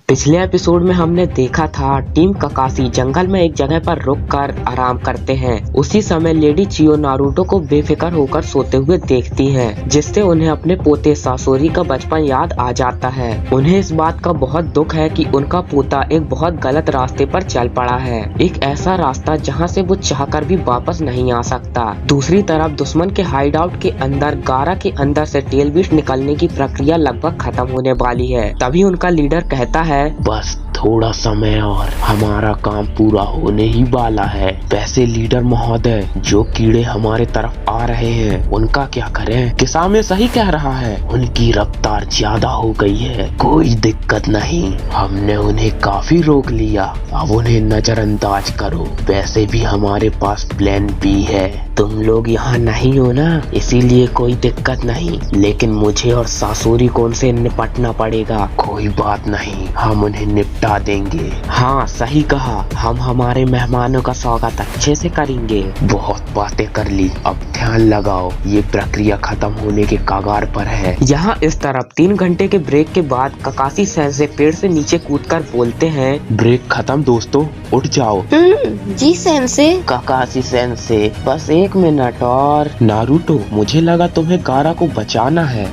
पिछले एपिसोड में हमने देखा था टीम ककाशी जंगल में एक जगह पर रुक कर आराम करते हैं। उसी समय लेडी चियो नारुतो को बेफिक्र होकर सोते हुए देखती हैं, जिससे उन्हें अपने पोते सासोरी का बचपन याद आ जाता है। उन्हें इस बात का बहुत दुख है कि उनका पोता एक बहुत गलत रास्ते पर चल पड़ा है, एक ऐसा रास्ता जहाँ से वो चाहकर भी वापस नहीं आ सकता। दूसरी तरफ दुश्मन के हाइड आउट के अंदर गारा के अंदर से टेल बीस्ट निकलने की प्रक्रिया लगभग खत्म होने वाली है। तभी उनका लीडर कहता है, बस थोड़ा समय और हमारा काम पूरा होने ही वाला है। वैसे लीडर महोदय, जो कीड़े हमारे तरफ आ रहे हैं उनका क्या करें? किसामे सही कह रहा है, उनकी रफ्तार ज्यादा हो गई है। कोई दिक्कत नहीं, हमने उन्हें काफी रोक लिया, अब उन्हें नजरअंदाज करो। वैसे भी हमारे पास प्लान बी है। तुम लोग यहाँ नहीं हो ना, इसीलिए कोई दिक्कत नहीं, लेकिन मुझे और सासोरी को उनसे निपटना पड़ेगा। कोई बात नहीं, हम उन्हें निपटा देंगे। हाँ सही कहा, हम हमारे मेहमानों का स्वागत अच्छे से करेंगे। बहुत बातें कर ली, अब ध्यान लगाओ, ये प्रक्रिया खत्म होने के कगार पर है। यहाँ इस तरफ 3 घंटे के ब्रेक के बाद ककाशी सेंसे पेड़ से नीचे कूदकर बोलते हैं, ब्रेक खत्म दोस्तों, उठ जाओ। जी सेंसे। ककाशी सेंसे, बस 1 मिनट और। नारुतो, मुझे लगा तुम्हें गारा को बचाना है।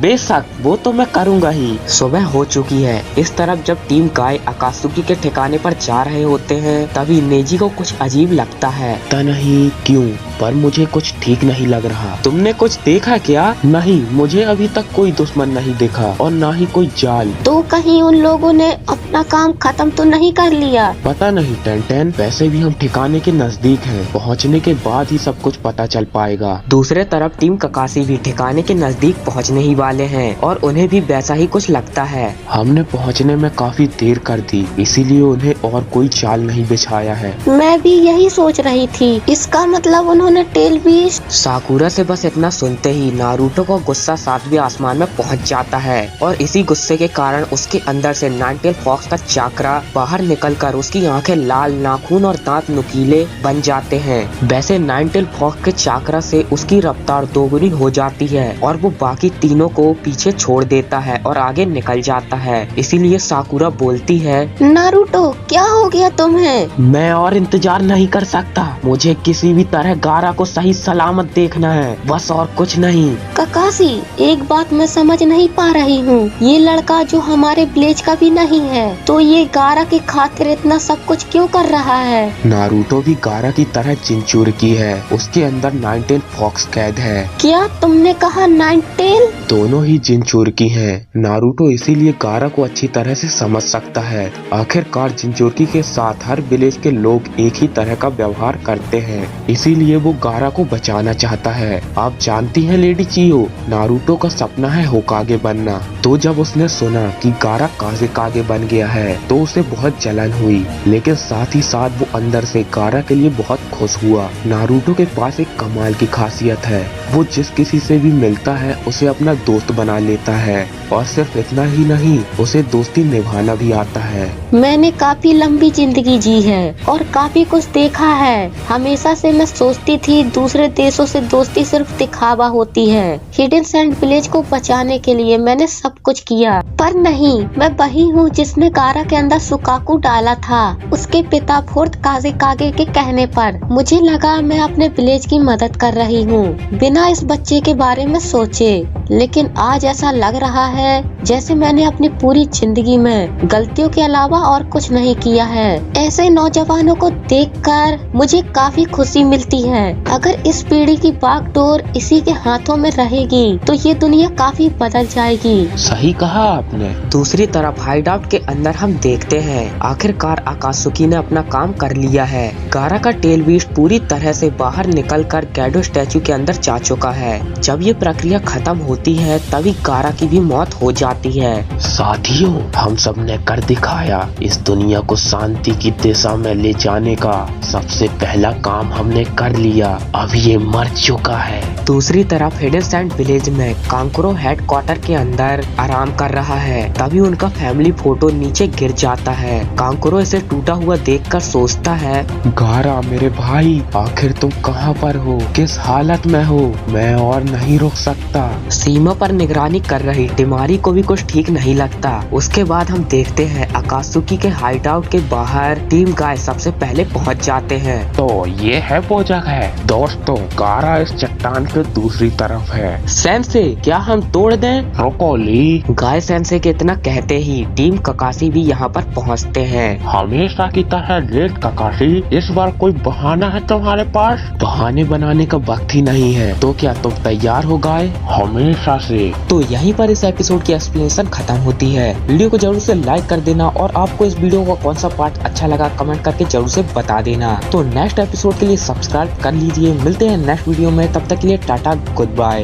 बेशक, वो तो मैं करूँगा ही। सुबह हो चुकी है। इस तरफ जब टीम गाय अकात्सुकी के ठिकाने पर जा रहे होते हैं, तभी नेजी को कुछ अजीब लगता है। पता नहीं क्यों, पर मुझे कुछ ठीक नहीं लग रहा। तुमने कुछ देखा क्या? नहीं, मुझे अभी तक कोई दुश्मन नहीं देखा और ना ही कोई जाल। तो कहीं उन लोगों ने अपना काम खत्म तो नहीं कर लिया? पता नहीं टेन, वैसे भी हम ठिकाने के नजदीक हैं। पहुंचने के बाद ही सब कुछ पता चल पाएगा। दूसरे तरफ टीम ककाशी भी ठिकाने के नजदीक पहुंचने ही वाले हैं और उन्हें भी वैसा ही कुछ लगता है। हमने पहुंचने में काफी देर कर दी, इसीलिए उन्हें और कोई चाल नहीं बिछाया है। मैं भी यही सोच रही थी, इसका मतलब उन्होंने टेल बीस्ट। साकुरा से बस इतना सुनते ही नारुतो को गुस्सा 7वें आसमान में पहुंच जाता है और इसी गुस्से के कारण उसके अंदर से नाइन टेल फॉक्स का चाकरा बाहर निकलकर उसकी आंखें लाल, नाखून और दांत नुकीले बन जाते हैं। वैसे नाइन टेल फॉक्स के चाकरा से उसकी रफ्तार दोगुनी हो जाती है और वो बाकी तीनों को पीछे छोड़ देता है और आगे निकल जाता है। इसीलिए साकुरा बोलती है, नारुतो क्या हो गया तुम्हें? मैं और इंतजार नहीं कर सकता, मुझे किसी भी तरह गारा को सही सलामत देखना है, बस और कुछ नहीं। ककाशी, एक बात मैं समझ नहीं पा रही हूँ, ये लड़का जो हमारे विलेज का भी नहीं है, तो ये गारा की खातिर इतना सब कुछ क्यों कर रहा है? नारुतो भी गारा की तरह जिनचूर की है, उसके अंदर नाइन टेल फॉक्स कैद है। क्या तुमने कहा नाइन टेल? दोनों ही जिनचूर की हैं। नारुतो इसीलिए गारा को अच्छी तरह से समझ सकता है। आखिरकार जिनचूरकी के साथ हर विलेज के लोग एक ही तरह का व्यवहार करते हैं, इसीलिए वो गारा को बचाना चाहता है। आप जानती हैं लेडी चियो, नारुतो का सपना है होकागे बनना। तो जब उसने सुना कि गारा काज़ेकागे बन गया है तो उसे बहुत जलन हुई, लेकिन साथ ही साथ वो अंदर से गारा के लिए बहुत खुश हुआ। नारुतो के पास एक कमाल की खासियत है, वो जिस किसी से भी मिलता है उसे अपना दोस्त बना लेता है, और सिर्फ इतना ही नहीं, उसे दोस्ती निभाना भी आता है। मैंने काफी लंबी जिंदगी जी है और काफी कुछ देखा है। हमेशा से मैं सोचती थी दूसरे देशों से दोस्ती सिर्फ दिखावा होती है। हिडन सैंड विलेज को बचाने के लिए मैंने सब कुछ किया, पर नहीं, मैं वही हूँ जिसने गारा के अंदर सुकाकू डाला था, उसके पिता फोर्थ काज़ेकागे के कहने पर। मुझे लगा मैं अपने विलेज की मदद कर रही हूँ बिना इस बच्चे के बारे में सोचे, लेकिन आज ऐसा लग रहा है जैसे मैंने अपनी पूरी जिंदगी में गलतियों के अलावा और कुछ नहीं किया है। ऐसे नौजवानों को देखकर मुझे काफी खुशी मिलती है। अगर इस पीढ़ी की बागडोर इसी के हाथों में रहेगी तो ये दुनिया काफी बदल जाएगी। सही कहा आपने। दूसरी तरफ हाइड आउट के अंदर हम देखते हैं आखिरकार अकात्सुकी ने अपना काम कर लिया है। गारा का टेल बीस्ट पूरी तरह से बाहर निकलकर गैडो स्टैचू के अंदर जा चुका है। जब ये प्रक्रिया खत्म होती है तभी गारा की भी मौत हो जाती है। साथियों, हम सब ने कर दिखाया। इस दुनिया को शांति की दिशा में ले जाने का सबसे पहला काम हमने कर लिया। अब ये मर चुका है। दूसरी तरफ हिडन सैंड विलेज में कांकुरो हेडक्वार्टर के अंदर आराम कर रहा है। तभी उनका फैमिली फोटो नीचे गिर जाता है। कांकुरो इसे टूटा हुआ देखकर सोचता है, गारा मेरे भाई, आखिर तुम कहाँ पर हो, किस हालत में हो, मैं और नहीं रुक सकता। सीमा पर निगरानी कर रही टिमारी को भी कुछ ठीक नहीं लगता। उसके बाद हम देखते हैं अकात्सुकी के हाइड आउट के बाहर टीम गाय सबसे पहले पहुंच जाते हैं। तो ये है वो जगह दोस्तों, गारा इस चट्टान के दूसरी तरफ है। सेंसे, क्या हम तोड़ दें? रुको ली। गाय सेंसे के इतना कहते ही टीम ककाशी भी यहाँ पर पहुँचते हैं। हमेशा की तरह लेट ककाशी, इस बार कोई बहाना है तुम्हारे पास? बहाने बनाने का वक्त ही नहीं है। तो क्या तुम तैयार हो गाय? हमेशा से। तो यहीं पर इस एपिसोड की एक्सप्लेनेशन खत्म होती है। वीडियो को जरूर से लाइक कर देना और आपको इस वीडियो का कौन सा पार्ट अच्छा लगा कमेंट करके जरूर से बता देना। तो नेक्स्ट एपिसोड के लिए सब्सक्राइब कर लीजिए। मिलते हैं नेक्स्ट वीडियो में, तब तक के लिए टाटा गुड बाय।